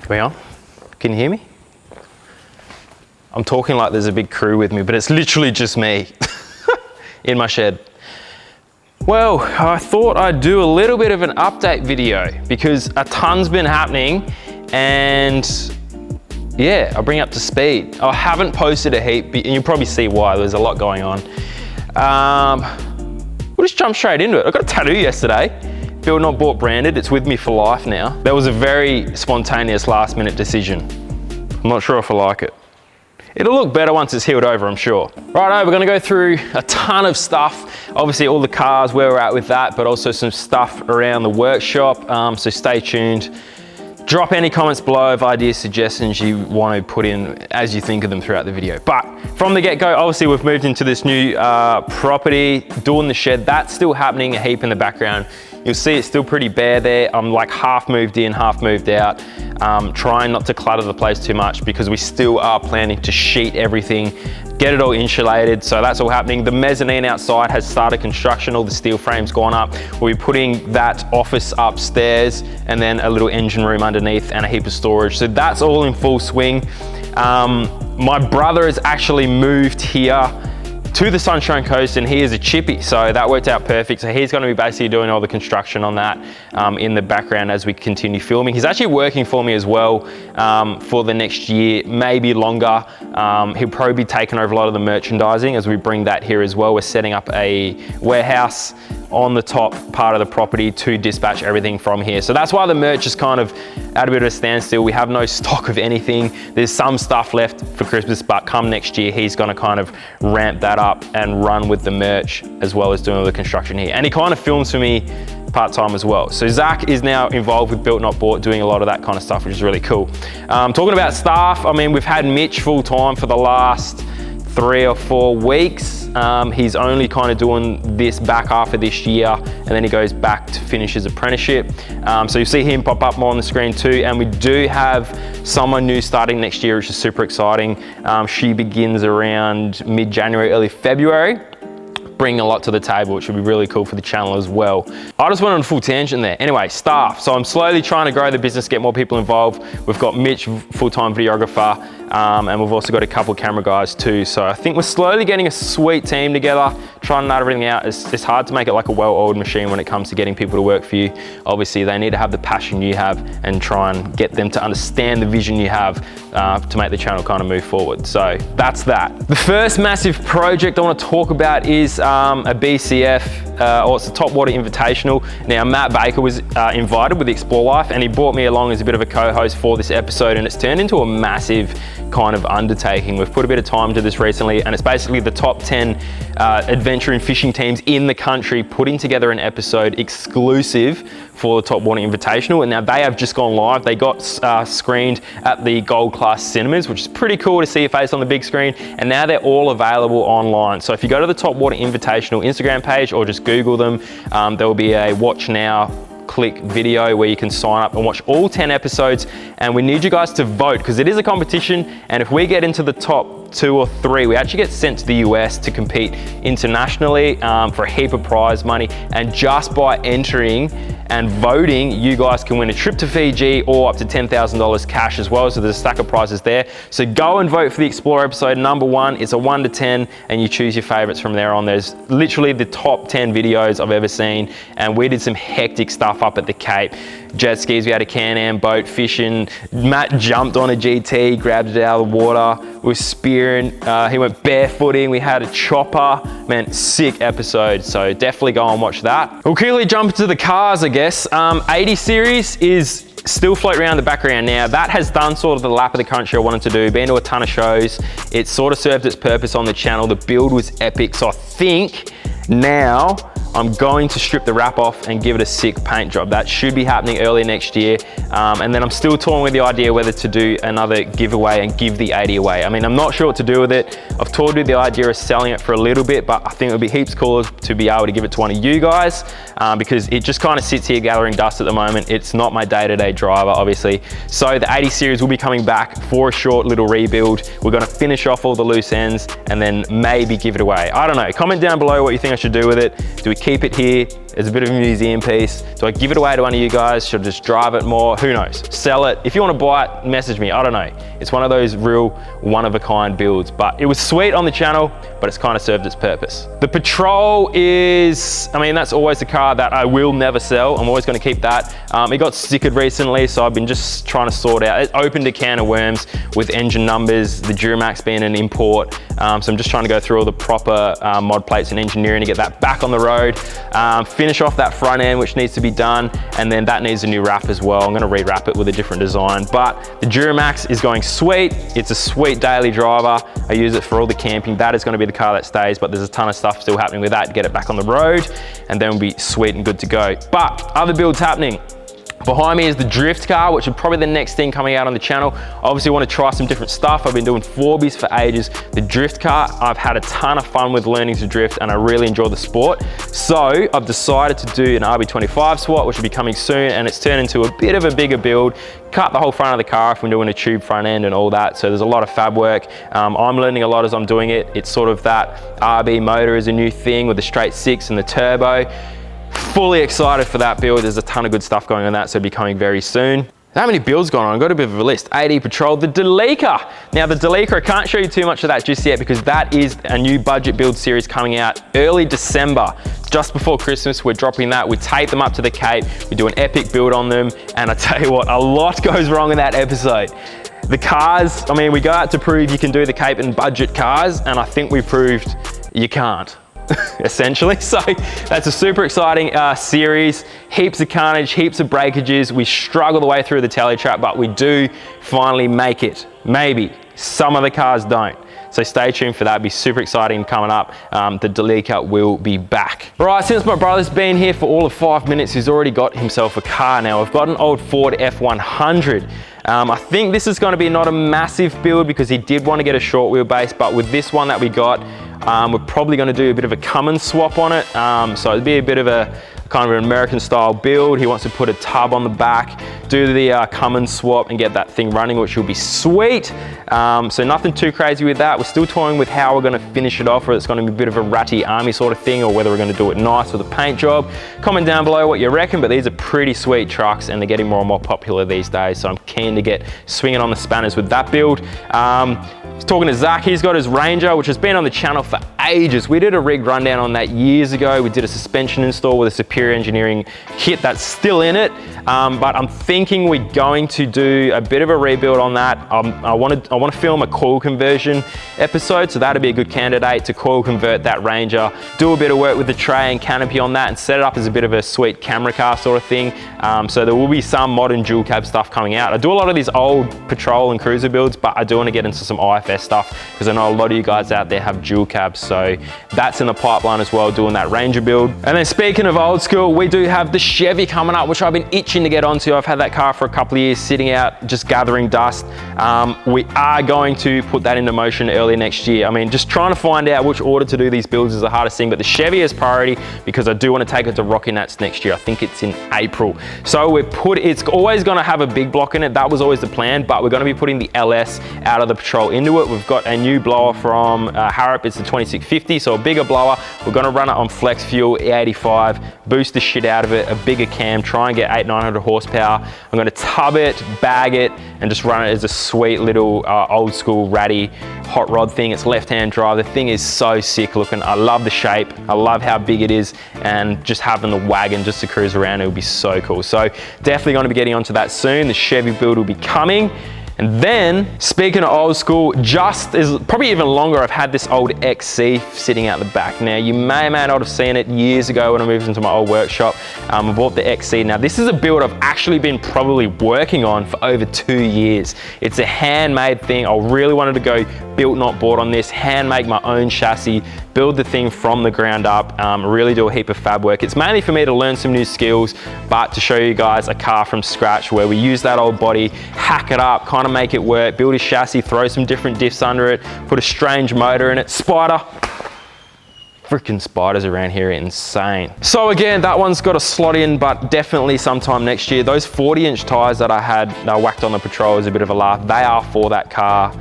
Are we on? Can you hear me? I'm talking like there's a big crew with me, but it's literally just me in my shed. Well, I thought I'd do a little bit of an update video because a ton's been happening and yeah, I'll bring you up to speed. I haven't posted a heap, and you'll probably see why. There's a lot going on. We'll just jump straight into it. I got a tattoo yesterday. Built Not Bought branded. It's with me for life now. That was a very spontaneous last minute decision. I'm not sure if I like it. It'll look better once it's healed over, I'm sure. Righto, we're gonna go through a ton of stuff. Obviously all the cars, where we're at with that, but also some stuff around the workshop. So stay tuned. Drop any comments below of ideas, suggestions you want to put in as you think of them throughout the video. But from the get-go, obviously we've moved into this new property, doing the shed. That's still happening a heap in the background. You'll see it's still pretty bare there. I'm like half moved in, half moved out. Trying not to clutter the place too much because we still are planning to sheet everything, get it all insulated. So that's all happening. The mezzanine outside has started construction. All the steel frame's gone up. We'll be putting that office upstairs and then a little engine room underneath and a heap of storage. So that's all in full swing. My brother has actually moved here to the Sunshine Coast and he is a chippy, so that worked out perfect. So he's going to be basically doing all the construction on that in the background as we continue filming. He's actually working for me as well for the next year, maybe longer. He'll probably be taking over a lot of the merchandising as we bring that here as well. We're setting up a warehouse on the top part of the property to dispatch everything from here. So that's why the merch is kind of at a bit of a standstill. We have no stock of anything. There's some stuff left for Christmas, but come next year, he's gonna kind of ramp that up and run with the merch as well as doing all the construction here. And he kind of films for me part-time as well. So Zach is now involved with Built Not Bought, doing a lot of that kind of stuff, which is really cool. Talking about staff, I mean, we've had Mitch full-time for the last 3 or 4 weeks. He's only kind of doing this back half of this year and then he goes back to finish his apprenticeship. So you see him pop up more on the screen too. And we do have someone new starting next year, which is super exciting. She begins around mid-January, early February. Bring a lot to the table, which would be really cool for the channel as well. I just went on a full tangent there. Anyway, staff. So I'm slowly trying to grow the business, get more people involved. We've got Mitch, full-time videographer, and we've also got a couple of camera guys too. So I think we're slowly getting a sweet team together, trying to nut everything out. It's hard to make it like a well-oiled machine when it comes to getting people to work for you. Obviously, they need to have the passion you have and try and get them to understand the vision you have to make the channel kind of move forward. So that's that. The first massive project I want to talk about is a BCF, or it's the Top Water Invitational. Now, Matt Baker was invited with the Explore Life and he brought me along as a bit of a co-host for this episode, and it's turned into a massive kind of undertaking. We've put a bit of time to this recently, and it's basically the top 10 adventure and fishing teams in the country putting together an episode exclusive for the Top Water Invitational. And now they have just gone live. They got screened at the Gold Class Cinemas, which is pretty cool to see a face on the big screen. And now they're all available online. So if you go to the Top Water Invitational Instagram page or just Google them, there will be a watch now, click video where you can sign up and watch all 10 episodes. And we need you guys to vote because it is a competition. And if we get into the top 2 or 3, we actually get sent to the US to compete internationally for a heap of prize money. And just by entering and voting, you guys can win a trip to Fiji or up to $10,000 cash as well. So there's a stack of prizes there. So go and vote for the Explorer episode number 1. It's a 1 to 10 and you choose your favorites from there on. There's literally the top 10 videos I've ever seen. And we did some hectic stuff up at the Cape. Jet skis, we had a Can-Am boat fishing. Matt jumped on a GT, grabbed it out of the water. We were spearing, he went barefooting. We had a chopper. Man, sick episode. So definitely go and watch that. We'll quickly jump into the cars, I guess. 80 series is still floating around the background now. That has done sort of the lap of the country I wanted to do. Been to a ton of shows. It sort of served its purpose on the channel. The build was epic. So I think now I'm going to strip the wrap off and give it a sick paint job. That should be happening early next year. And then I'm still toying with the idea whether to do another giveaway and give the 80 away. I mean, I'm not sure what to do with it. I've toyed with the idea of selling it for a little bit, but I think it would be heaps cooler to be able to give it to one of you guys because it just kind of sits here gathering dust at the moment. It's not my day-to-day driver, obviously. So the 80 series will be coming back for a short little rebuild. We're gonna finish off all the loose ends and then maybe give it away. I don't know, comment down below what you think I should do with it. Do we keep it here It's a bit of a museum piece. Do I give it away to one of you guys? Should I just drive it more? Who knows? Sell it. If you want to buy it, message me. I don't know. It's one of those real one-of-a-kind builds, but it was sweet on the channel, but it's kind of served its purpose. The Patrol is, I mean, that's always the car that I will never sell. I'm always going to keep that. It got stickered recently, so I've been just trying to sort out. It opened a can of worms with engine numbers, the Duramax being an import. So I'm just trying to go through all the proper mod plates and engineering to get that back on the road. Finish off that front end, which needs to be done, and then that needs a new wrap as well. I'm going to re-wrap it with a different design, but the Duramax is going sweet. It's a sweet daily driver. I use it for all the camping. That is going to be the car that stays, but there's a ton of stuff still happening with that to get it back on the road, and then we'll be sweet and good to go. But other builds happening. Behind me is the drift car, which is probably the next thing coming out on the channel. Obviously want to try some different stuff. I've been doing 4Bs for ages. The drift car, I've had a ton of fun with learning to drift, and I really enjoy the sport. So I've decided to do an RB25 swap, which will be coming soon, and it's turned into a bit of a bigger build. Cut the whole front of the car if we're doing a tube front end and all that. So there's a lot of fab work. I'm learning a lot as I'm doing it. It's sort of that RB motor is a new thing with the straight six and the turbo. Fully excited for that build. There's a ton of good stuff going on that, so it'll be coming very soon. How many builds going on? I've got a bit of a list. AD Patrol, the Deleca. Now the Deleca, I can't show you too much of that just yet because that is a new budget build series coming out early December. Just before Christmas, we're dropping that. We take them up to the Cape. We do an epic build on them. And I tell you what, a lot goes wrong in that episode. The cars, I mean, we go out to prove you can do the Cape and budget cars, and I think we proved you can't. Essentially. So that's a super exciting series. Heaps of carnage, heaps of breakages. We struggle the way through the telly trap, but we do finally make it. Maybe. Some of the cars don't. So stay tuned for that. It'll be super exciting coming up. The Deleca will be back. Right, since my brother's been here for all of 5 minutes, he's already got himself a car now. I've got an old Ford F100. I think this is going to be not a massive build because he did want to get a short wheelbase, but with this one that we got, we're probably going to do a bit of a Cummins swap on it. So it'd be a bit of a kind of an American style build. He wants to put a tub on the back, do the Cummins swap and get that thing running, which will be sweet. So nothing too crazy with that. We're still toying with how we're going to finish it off, whether it's going to be a bit of a ratty army sort of thing or whether we're going to do it nice with a paint job. Comment down below what you reckon, but these are pretty sweet trucks and they're getting more and more popular these days. So I'm keen to get swinging on the spanners with that build. Talking to Zach, he's got his Ranger, which has been on the channel for ages. We did a rig rundown on that years ago. We did a suspension install with a Superior Engineering kit that's still in it. But I'm thinking we're going to do a bit of a rebuild on that. I want to film a coil conversion episode, so that'd be a good candidate to coil convert that Ranger, do a bit of work with the tray and canopy on that and set it up as a bit of a sweet camera car sort of thing. So there will be some modern dual cab stuff coming out. I do a lot of these old Patrol and Cruiser builds, but I do want to get into some IFS stuff because I know a lot of you guys out there have dual cabs, so that's in the pipeline as well, doing that Ranger build. And then speaking of old school, we do have the Chevy coming up, which I've been itching to get onto. I've had that car for a couple of years sitting out, just gathering dust. We are going to put that into motion early next year. I mean, just trying to find out which order to do these builds is the hardest thing, but the Chevy is priority because I do want to take it to Rocky Nats next year. I think it's in April. So it's always going to have a big block in it. That was always the plan, but we're going to be putting the LS out of the Patrol into it. We've got a new blower from Harrop. It's the 2650, so a bigger blower. We're going to run it on flex fuel, E85, boost the shit out of it, a bigger cam, try and get 800-900 horsepower. I'm going to tub it, bag it, and just run it as a sweet little old school ratty hot rod thing. It's left-hand drive. The thing is so sick looking. I love the shape. I love how big it is, and just having the wagon just to cruise around, it will be so cool. So definitely going to be getting onto that soon. The Chevy build will be coming. And then, speaking of old school, probably even longer, I've had this old XC sitting out the back. Now, you may or may not have seen it years ago when I moved into my old workshop. I bought the XC. Now, this is a build I've actually been probably working on for over 2 years. It's a handmade thing. I really wanted to go built, not bought on this, hand make my own chassis, build the thing from the ground up, really do a heap of fab work. It's mainly for me to learn some new skills, but to show you guys a car from scratch where we use that old body, hack it up, kind of make it work, build a chassis, throw some different diffs under it, put a strange motor in it, Spider. Freaking spiders around here are insane. So again, that one's got a slot in, but definitely sometime next year. Those 40-inch tires that I had whacked on the Patrol is a bit of a laugh. They are for that car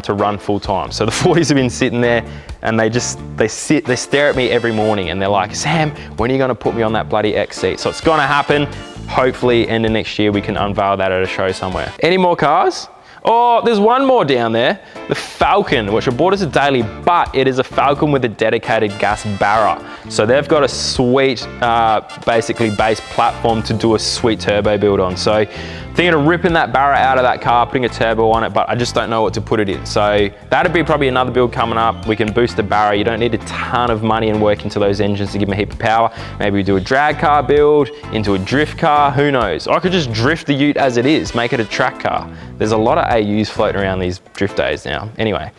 to run full time. So the 40s have been sitting there and they stare at me every morning and they're like, Sam, when are you gonna put me on that bloody X seat? So it's gonna happen. Hopefully end of next year we can unveil that at a show somewhere. Any more cars? Oh, there's one more down there, the Falcon, which I bought as a daily, but it is a Falcon with a dedicated gas barra. So they've got a sweet, basically base platform to do a sweet turbo build on. So thinking of ripping that barra out of that car, putting a turbo on it, but I just don't know what to put it in. So that'd be probably another build coming up. We can boost the barra. You don't need a ton of money and work into those engines to give them a heap of power. Maybe we do a drag car build into a drift car, who knows? I could just drift the Ute as it is, make it a track car. There's a lot of AUs floating around these drift days now. Anyway,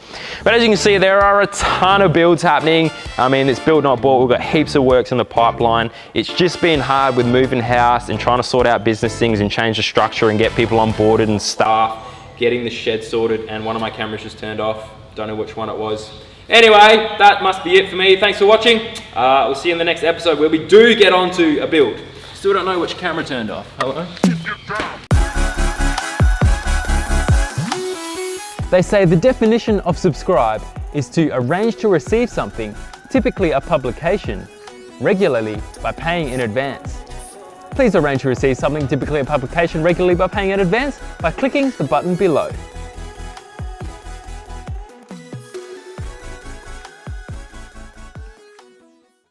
but as you can see, there are a ton of builds happening. I mean, it's build not bought. We've got heaps of works in the pipeline. It's just been hard with moving house and trying to sort out business things and change the structure and get people onboarded and staff, getting the shed sorted, and one of my cameras just turned off. Don't know which one it was. Anyway, that must be it for me. Thanks for watching. We'll see you in the next episode where we do get onto a build. Still don't know which camera turned off. Hello? They say the definition of subscribe is to arrange to receive something, typically a publication, regularly by paying in advance. Please arrange to receive something, typically a publication, regularly by paying in advance by clicking the button below.